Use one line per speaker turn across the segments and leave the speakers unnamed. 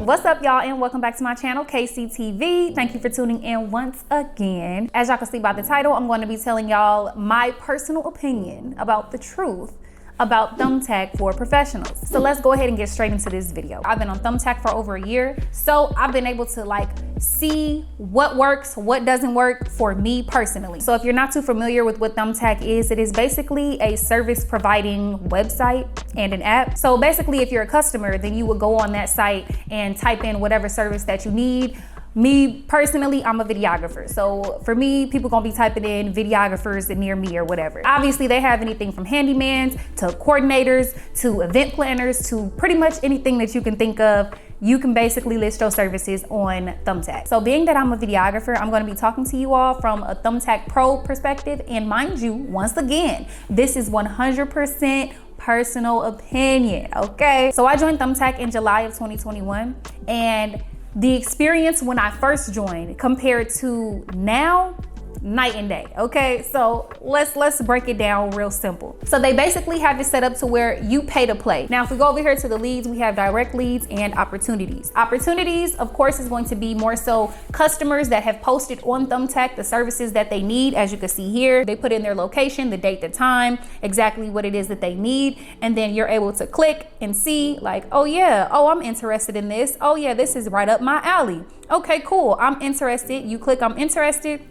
What's up, y'all, and welcome back to my channel, KCTV. Thank you for tuning in once again. As y'all can see by the title, I'm going to be telling y'all my personal opinion about the truth about Thumbtack for professionals. So let's go ahead and get straight into this video. I've been on Thumbtack for over a year, so I've been able to see what works, what doesn't work for me personally. So if you're not too familiar with what Thumbtack is, it is basically a service providing website and an app. So basically, if you're a customer, then you would go on that site and type in whatever service that you need. Me personally, I'm a videographer. So for me, people gonna be typing in videographers near me or whatever. Obviously, they have anything from handymans to coordinators to event planners to pretty much anything that you can think of. You can basically list your services on Thumbtack. So being that I'm a videographer, I'm gonna be talking to you all from a Thumbtack Pro perspective. And mind you, once again, this is 100% personal opinion, okay? So I joined Thumbtack in July of 2021, and the experience when I first joined compared to now, night and day, okay? So let's break it down real simple. So they basically have it set up to where you pay to play. Now, if we go over here to the leads, we have direct leads and opportunities. Opportunities, of course, is going to be more so customers that have posted on Thumbtack the services that they need. As you can see here, they put in their location, the date, the time, exactly what it is that they need. And then you're able to click and see like, oh yeah, oh, I'm interested in this. Oh yeah, this is right up my alley. Okay, cool, I'm interested. You click I'm interested.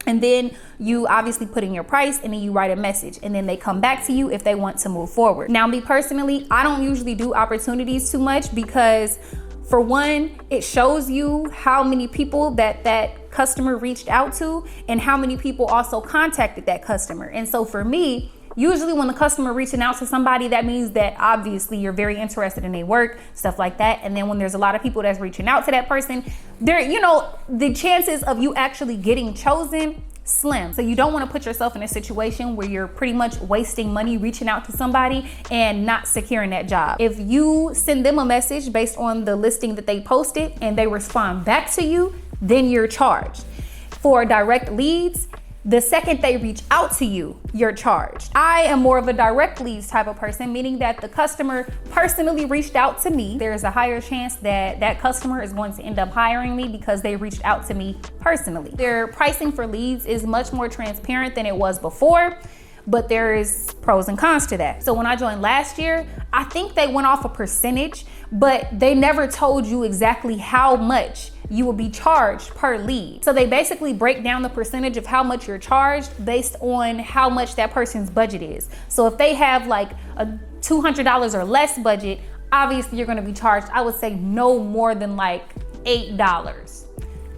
And then you obviously put in your price, and then you write a message, and then they come back to you if they want to move forward. Now, me personally, I don't usually do opportunities too much because, for one, it shows you how many people that customer reached out to and how many people also contacted that customer. And so for me, usually when the customer reaching out to somebody, that means that obviously you're very interested in their work, stuff like that. And then when there's a lot of people that's reaching out to that person, the chances of you actually getting chosen, slim. So you don't want to put yourself in a situation where you're pretty much wasting money reaching out to somebody and not securing that job. If you send them a message based on the listing that they posted and they respond back to you, then you're charged. For direct leads, the second they reach out to you, you're charged. I am more of a direct leads type of person, meaning that the customer personally reached out to me. There's a higher chance that that customer is going to end up hiring me because they reached out to me personally. Their pricing for leads is much more transparent than it was before, but there is pros and cons to that. So when I joined last year, I think they went off a percentage, but they never told you exactly how much you will be charged per lead. So they basically break down the percentage of how much you're charged based on how much that person's budget is. So if they have like a $200 or less budget, obviously you're gonna be charged, I would say no more than like $8.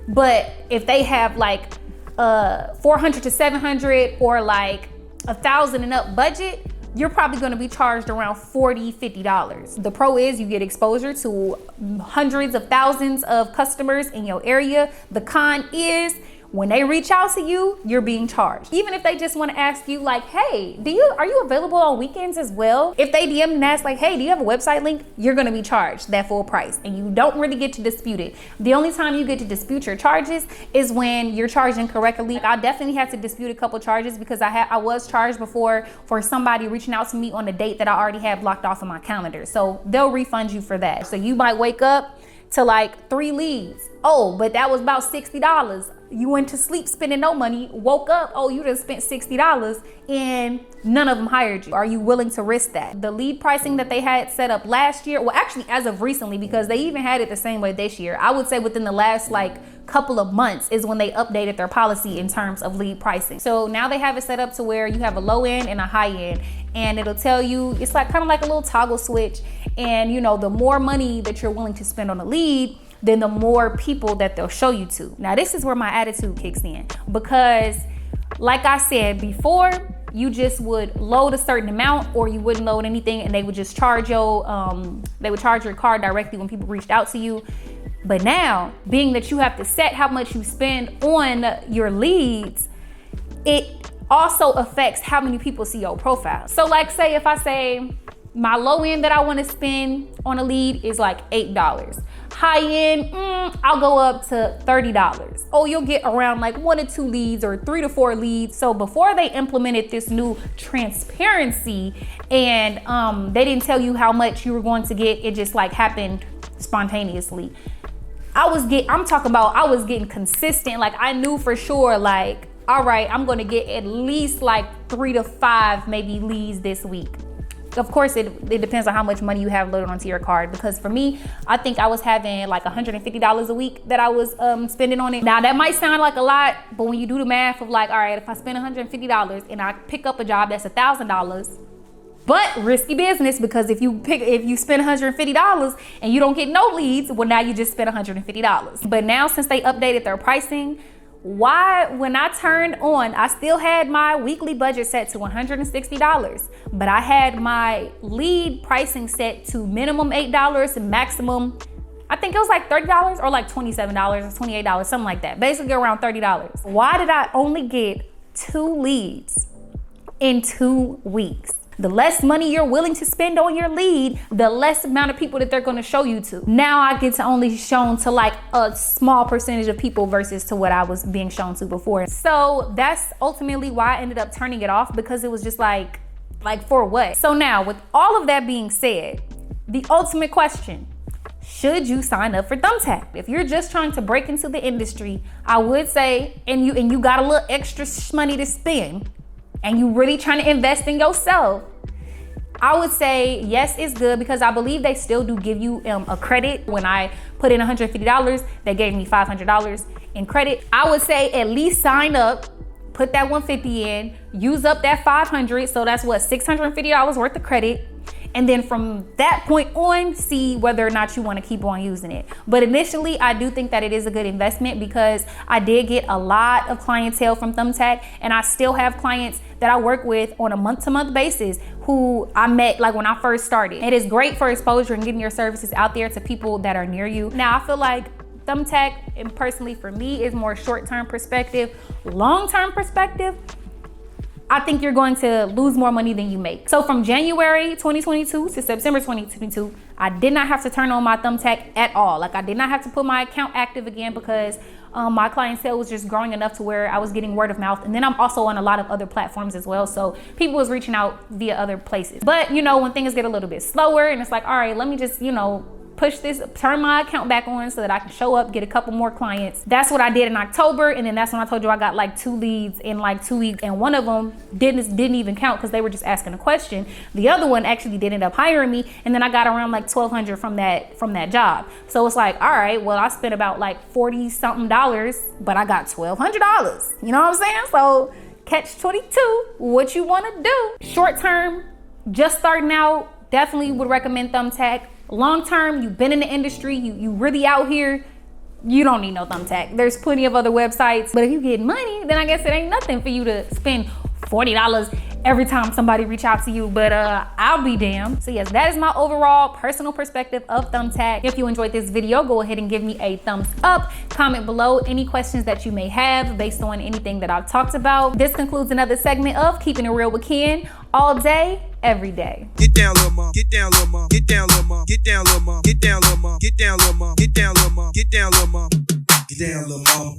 But if they have like $400 to $700 or like $1,000 and up budget, you're probably gonna be charged around $40, $50. The pro is you get exposure to hundreds of thousands of customers in your area. The con is when they reach out to you, you're being charged. Even if they just wanna ask you like, hey, are you available on weekends as well? If they DM and ask like, hey, do you have a website link? You're gonna be charged that full price, and you don't really get to dispute it. The only time you get to dispute your charges is when you're charging correctly. I definitely had to dispute a couple charges because I was charged before for somebody reaching out to me on a date that I already have blocked off in my calendar. So they'll refund you for that. So you might wake up to like 3 leads. Oh, but that was about $60. You went to sleep spending no money, woke up, oh, you just spent $60 and none of them hired you. Are you willing to risk that? The lead pricing that they had set up last year, well, actually as of recently, because they even had it the same way this year, I would say within the last couple of months is when they updated their policy in terms of lead pricing. So now they have it set up to where you have a low end and a high end, and it'll tell you, it's like kind of like a little toggle switch. And the more money that you're willing to spend on a lead, then the more people that they'll show you to. Now, this is where my attitude kicks in, because like I said before, you just would load a certain amount or you wouldn't load anything, and they would just charge your card directly when people reached out to you. But now, being that you have to set how much you spend on your leads, it also affects how many people see your profile. So like say if I say my low end that I want to spend on a lead is like $8. High end, I'll go up to $30. Oh, you'll get around like 1 to 2 leads or 3 to 4 leads. So before they implemented this new transparency and they didn't tell you how much you were going to get, it just like happened spontaneously. I was getting consistent. Like, I knew for sure, like, all right, I'm gonna get at least like 3 to 5 maybe leads this week. Of course, it depends on how much money you have loaded onto your card, because for me, I think I was having like $150 a week that I was spending on it. Now, that might sound like a lot, but when you do the math of like, all right, if I spend $150 and I pick up a job that's $1,000, but risky business, because if you spend $150 and you don't get no leads, well, now you just spent $150. But now, since they updated their pricing, when I turned on, I still had my weekly budget set to $160, but I had my lead pricing set to minimum $8 and maximum, I think it was like $30 or like $27 or $28, something like that. Basically around $30. Why did I only get 2 leads in 2 weeks? The less money you're willing to spend on your lead, the less amount of people that they're gonna show you to. Now I get to only shown to like a small percentage of people versus to what I was being shown to before. So that's ultimately why I ended up turning it off, because it was just like for what? So now, with all of that being said, the ultimate question: should you sign up for Thumbtack? If you're just trying to break into the industry, I would say, and you got a little extra money to spend, and you really trying to invest in yourself, I would say yes, it's good, because I believe they still do give you a credit. When I put in $150, they gave me $500 in credit. I would say at least sign up, put that $150 in, use up that $500, so that's what, $650 worth of credit. And then from that point on, see whether or not you want to keep on using it. But initially, I do think that it is a good investment, because I did get a lot of clientele from Thumbtack, and I still have clients that I work with on a month-to-month basis who I met like when I first started. It is great for exposure and getting your services out there to people that are near you. Now, I feel like Thumbtack, and personally for me, is more short-term perspective. Long-term perspective, I think you're going to lose more money than you make. So from January 2022 to September 2022, I did not have to turn on my Thumbtack at all. Like, I did not have to put my account active again, because my clientele was just growing enough to where I was getting word of mouth. And then I'm also on a lot of other platforms as well, so people was reaching out via other places. But when things get a little bit slower and it's like, all right, let me just push this, turn my account back on so that I can show up, get a couple more clients. That's what I did in October, and then that's when I told you I got like 2 leads in like 2 weeks, and one of them didn't even count because they were just asking a question. The other one actually did end up hiring me, and then I got around like $1,200 from that job. So it's like, all right, well, I spent about like $40 something, but I got $1,200. You know what I'm saying? So catch 22, what you want to do. Short term, just starting out, definitely would recommend Thumbtack. Long term, you've been in the industry, you really out here, you don't need no Thumbtack. There's plenty of other websites. But if you get money, then I guess it ain't nothing for you to spend $40 every time somebody reach out to you. But I'll be damned. So yes, that is my overall personal perspective of Thumbtack. If you enjoyed this video, go ahead and give me a thumbs up. Comment below any questions that you may have based on anything that I've talked about. This concludes another segment of Keeping It Real with Ken, all day, every day.
Get down, little mom. Get down, little mom. Get down, little mom. Get down, little mom. Get down, little mom. Get down, little mom. Get down, little mom. Get down, little mom. Get down, little mom.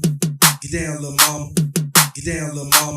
Get down, little mom. Get down, little mom.